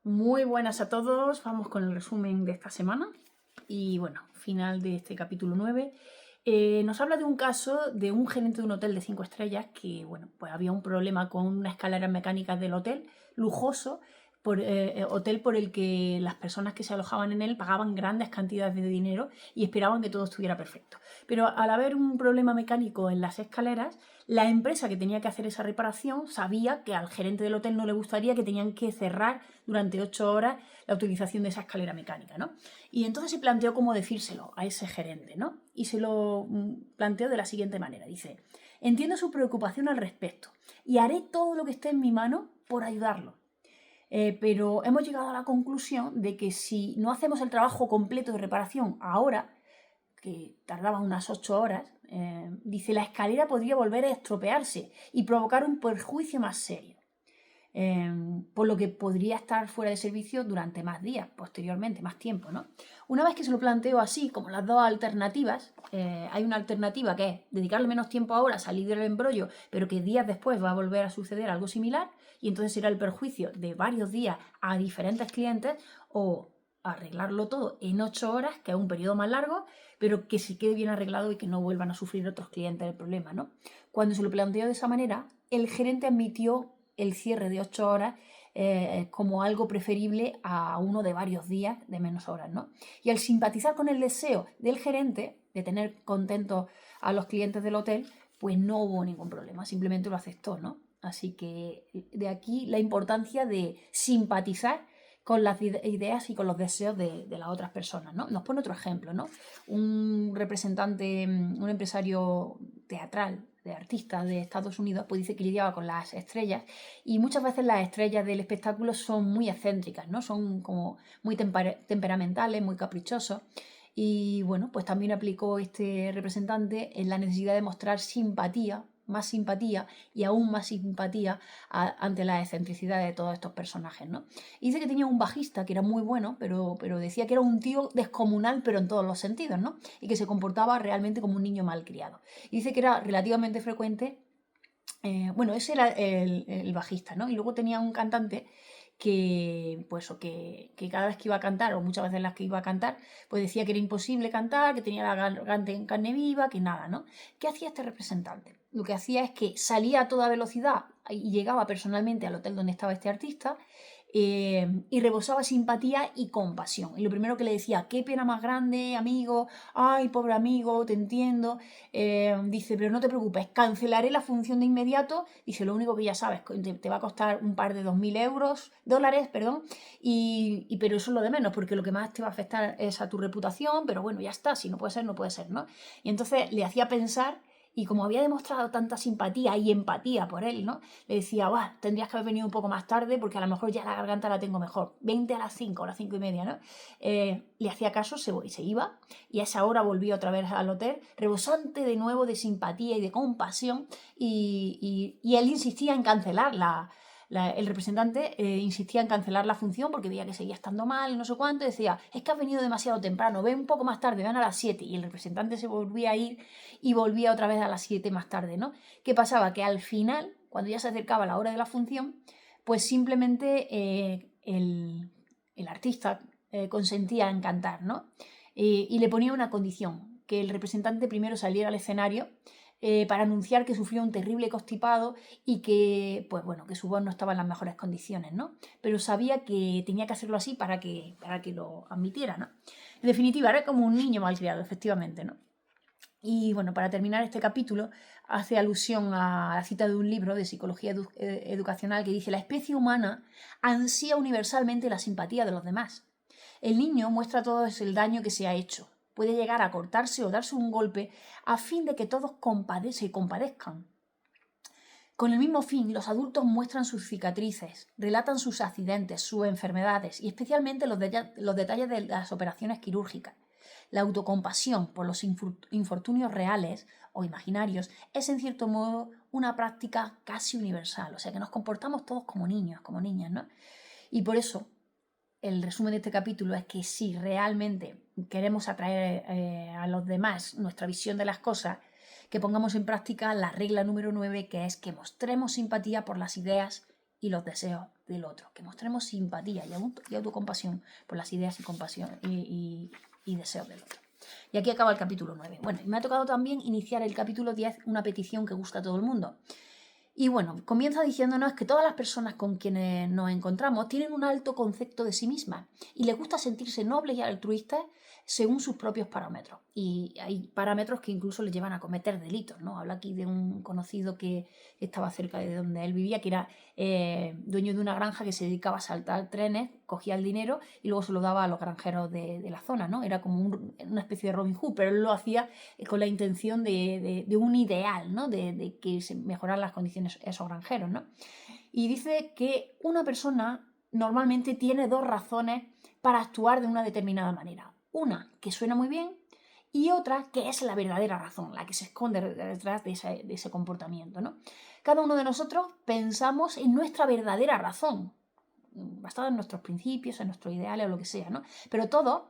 Muy buenas a todos, vamos con el resumen de esta semana y bueno, final de este capítulo 9. Nos habla de un caso de un gerente de un hotel de 5 estrellas que, bueno, pues había un problema con unas escaleras mecánicas del hotel, lujoso, hotel por el que las personas que se alojaban en él pagaban grandes cantidades de dinero y esperaban que todo estuviera perfecto. Pero al haber un problema mecánico en las escaleras, la empresa que tenía que hacer esa reparación sabía que al gerente del hotel no le gustaría, que tenían que cerrar durante 8 horas la utilización de esa escalera mecánica, ¿no? Y entonces se planteó cómo decírselo a ese gerente, ¿no? Y se lo planteó de la siguiente manera. Dice: entiendo su preocupación al respecto y haré todo lo que esté en mi mano por ayudarlo. Pero hemos llegado a la conclusión de que si no hacemos el trabajo completo de reparación ahora, que tardaba unas 8 horas, dice, la escalera podría volver a estropearse y provocar un perjuicio más serio. Por lo que podría estar fuera de servicio durante más días, posteriormente, más tiempo, ¿no? Una vez que se lo planteo así, como las dos alternativas, hay una alternativa que es dedicarle menos tiempo ahora, salir del embrollo, pero que días después va a volver a suceder algo similar, y entonces será el perjuicio de varios días a diferentes clientes, o arreglarlo todo en 8 horas, que es un periodo más largo, pero que se quede bien arreglado y que no vuelvan a sufrir otros clientes el problema, ¿no? Cuando se lo planteó de esa manera, el gerente admitió el cierre de 8 horas como algo preferible a uno de varios días de menos horas, ¿no? Y al simpatizar con el deseo del gerente de tener contentos a los clientes del hotel, pues no hubo ningún problema, simplemente lo aceptó, ¿no? Así que de aquí la importancia de simpatizar con las ideas y con los deseos de las otras personas, ¿no? Nos pone otro ejemplo, ¿no? Un representante, un empresario teatral, de artistas de Estados Unidos, pues dice que lidiaba con las estrellas, y muchas veces las estrellas del espectáculo son muy excéntricas, ¿no? Son como muy temperamentales, muy caprichosos. Y bueno, pues también aplicó este representante en la necesidad de mostrar simpatía y aún más simpatía ante la excentricidad de todos estos personajes, ¿no? Y dice que tenía un bajista que era muy bueno, pero decía que era un tío descomunal, pero en todos los sentidos, ¿no? Y que se comportaba realmente como un niño malcriado. Y dice que era relativamente frecuente. Bueno, ese era el bajista, ¿no? Y luego tenía un cantante pues, que cada vez que iba a cantar, o muchas veces las que iba a cantar, pues decía que era imposible cantar, que tenía la garganta en carne viva, que nada, ¿no? ¿Qué hacía este representante? Lo que hacía es que salía a toda velocidad y llegaba personalmente al hotel donde estaba este artista, y rebosaba simpatía y compasión. Y lo primero que le decía: qué pena más grande, amigo, ay, pobre amigo, te entiendo. Dice: pero no te preocupes, cancelaré la función de inmediato. Dice: lo único que ya sabes, te va a costar un par de dólares, perdón, pero eso es lo de menos, porque lo que más te va a afectar es a tu reputación, pero bueno, ya está, si no puede ser, no puede ser, ¿no? Y entonces le hacía pensar, y como había demostrado tanta simpatía y empatía por él, ¿no? Le decía: tendrías que haber venido un poco más tarde, porque a lo mejor ya la garganta la tengo mejor. 20 a las 5, a las 5 y media, ¿no? Le hacía caso, se iba, y a esa hora volvía otra vez al hotel, rebosante de nuevo de simpatía y de compasión, y él insistía en cancelar el representante insistía en cancelar la función porque veía que seguía estando mal y no sé cuánto. Decía: es que has venido demasiado temprano, ven un poco más tarde, ven a las 7. Y el representante se volvía a ir y volvía otra vez a las 7 más tarde, ¿no? ¿Qué pasaba? Que al final, cuando ya se acercaba la hora de la función, pues simplemente el artista consentía en cantar, ¿no? Y le ponía una condición: que el representante primero saliera al escenario para anunciar que sufrió un terrible constipado y que, pues bueno, que su voz no estaba en las mejores condiciones, ¿no? Pero sabía que tenía que hacerlo así para que lo admitiera, ¿no? En definitiva, era como un niño malcriado, efectivamente, ¿no? Y bueno, para terminar este capítulo, hace alusión a la cita de un libro de psicología educacional que dice: la especie humana ansía universalmente la simpatía de los demás. El niño muestra todo el daño que se ha hecho. Puede llegar a cortarse o darse un golpe a fin de que todos se compadezcan. Con el mismo fin, los adultos muestran sus cicatrices, relatan sus accidentes, sus enfermedades y especialmente los detalles de las operaciones quirúrgicas. La autocompasión por los infortunios reales o imaginarios es, en cierto modo, una práctica casi universal. O sea que nos comportamos todos como niños, como niñas, ¿no? Y por eso el resumen de este capítulo es que si realmente queremos atraer a los demás nuestra visión de las cosas, que pongamos en práctica la regla número 9, que es que mostremos simpatía por las ideas y los deseos del otro, que mostremos simpatía y autocompasión por las ideas y compasión y deseos del otro. Y aquí acaba el capítulo 9. Bueno, y me ha tocado también iniciar el capítulo 10, una petición que gusta a todo el mundo. Y bueno, comienza diciéndonos que todas las personas con quienes nos encontramos tienen un alto concepto de sí mismas y les gusta sentirse nobles y altruistas según sus propios parámetros. Y hay parámetros que incluso les llevan a cometer delitos, ¿no? Habla aquí de un conocido que estaba cerca de donde él vivía, que era dueño de una granja que se dedicaba a saltar trenes, cogía el dinero y luego se lo daba a los granjeros de la zona, ¿no? Era como una especie de Robin Hood, pero él lo hacía con la intención de un ideal, ¿no? De que se mejoraran las condiciones esos granjeros, ¿no? Y dice que una persona normalmente tiene dos razones para actuar de una determinada manera. Una que suena muy bien y otra que es la verdadera razón, la que se esconde detrás de ese comportamiento, ¿no? Cada uno de nosotros pensamos en nuestra verdadera razón, basada en nuestros principios, en nuestros ideales o lo que sea, ¿no? Pero todos,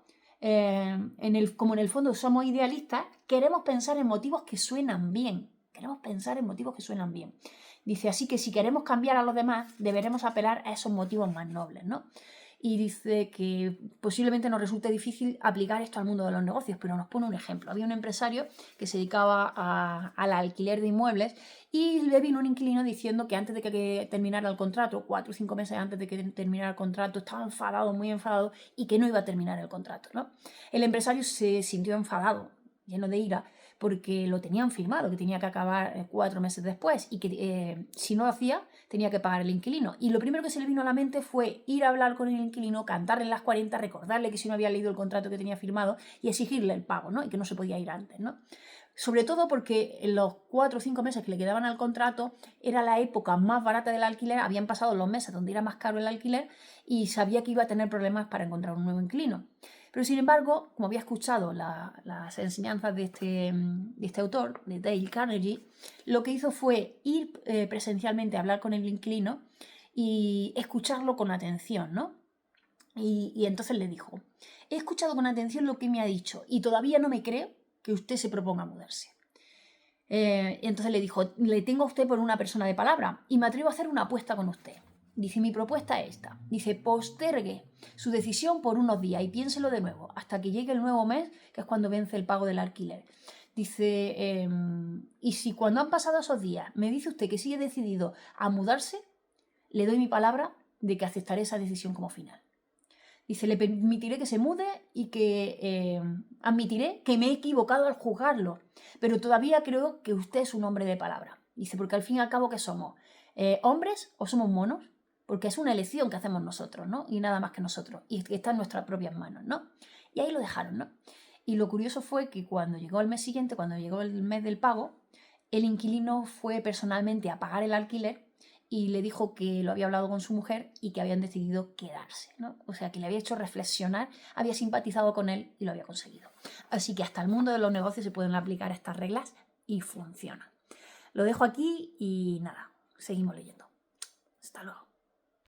como en el fondo somos idealistas, queremos pensar en motivos que suenan bien. Queremos pensar en motivos que suenan bien. Dice, así que si queremos cambiar a los demás, deberemos apelar a esos motivos más nobles, ¿no? Y dice que posiblemente nos resulte difícil aplicar esto al mundo de los negocios, pero nos pone un ejemplo. Había un empresario que se dedicaba al alquiler de inmuebles y le vino un inquilino diciendo que antes de que terminara el contrato, 4 o 5 meses antes de que terminara el contrato, estaba enfadado, muy enfadado, y que no iba a terminar el contrato, ¿no? El empresario se sintió enfadado, lleno de ira, porque lo tenían firmado, que tenía que acabar 4 meses después y que si no lo hacía tenía que pagar el inquilino. Y lo primero que se le vino a la mente fue ir a hablar con el inquilino, cantarle las 40, recordarle que si no había leído el contrato que tenía firmado y exigirle el pago, ¿no? Y que no se podía ir antes, ¿no? Sobre todo porque en los 4 o 5 meses que le quedaban al contrato era la época más barata del alquiler, habían pasado los meses donde era más caro el alquiler y sabía que iba a tener problemas para encontrar un nuevo inquilino. Pero sin embargo, como había escuchado las enseñanzas de este autor, de Dale Carnegie, lo que hizo fue ir presencialmente a hablar con el inquilino y escucharlo con atención, ¿no? Y entonces le dijo, he escuchado con atención lo que me ha dicho y todavía no me creo que usted se proponga a mudarse. Entonces le dijo, le tengo a usted por una persona de palabra y me atrevo a hacer una apuesta con usted. Dice, mi propuesta es esta. Dice, postergue su decisión por unos días y piénselo de nuevo hasta que llegue el nuevo mes, que es cuando vence el pago del alquiler. Dice, y si cuando han pasado esos días me dice usted que sigue decidido a mudarse, le doy mi palabra de que aceptaré esa decisión como final. Dice, le permitiré que se mude y que admitiré que me he equivocado al juzgarlo, pero todavía creo que usted es un hombre de palabra. Dice, porque al fin y al cabo, ¿qué somos? ¿Hombres o somos monos? Porque es una elección que hacemos nosotros, ¿no? Y nada más que nosotros. Y que está en nuestras propias manos, ¿no? Y ahí lo dejaron, ¿no? Y lo curioso fue que cuando llegó el mes siguiente, cuando llegó el mes del pago, el inquilino fue personalmente a pagar el alquiler y le dijo que lo había hablado con su mujer y que habían decidido quedarse, ¿no? O sea, que le había hecho reflexionar, había simpatizado con él y lo había conseguido. Así que hasta el mundo de los negocios se pueden aplicar estas reglas y funcionan. Lo dejo aquí y nada, seguimos leyendo. Hasta luego.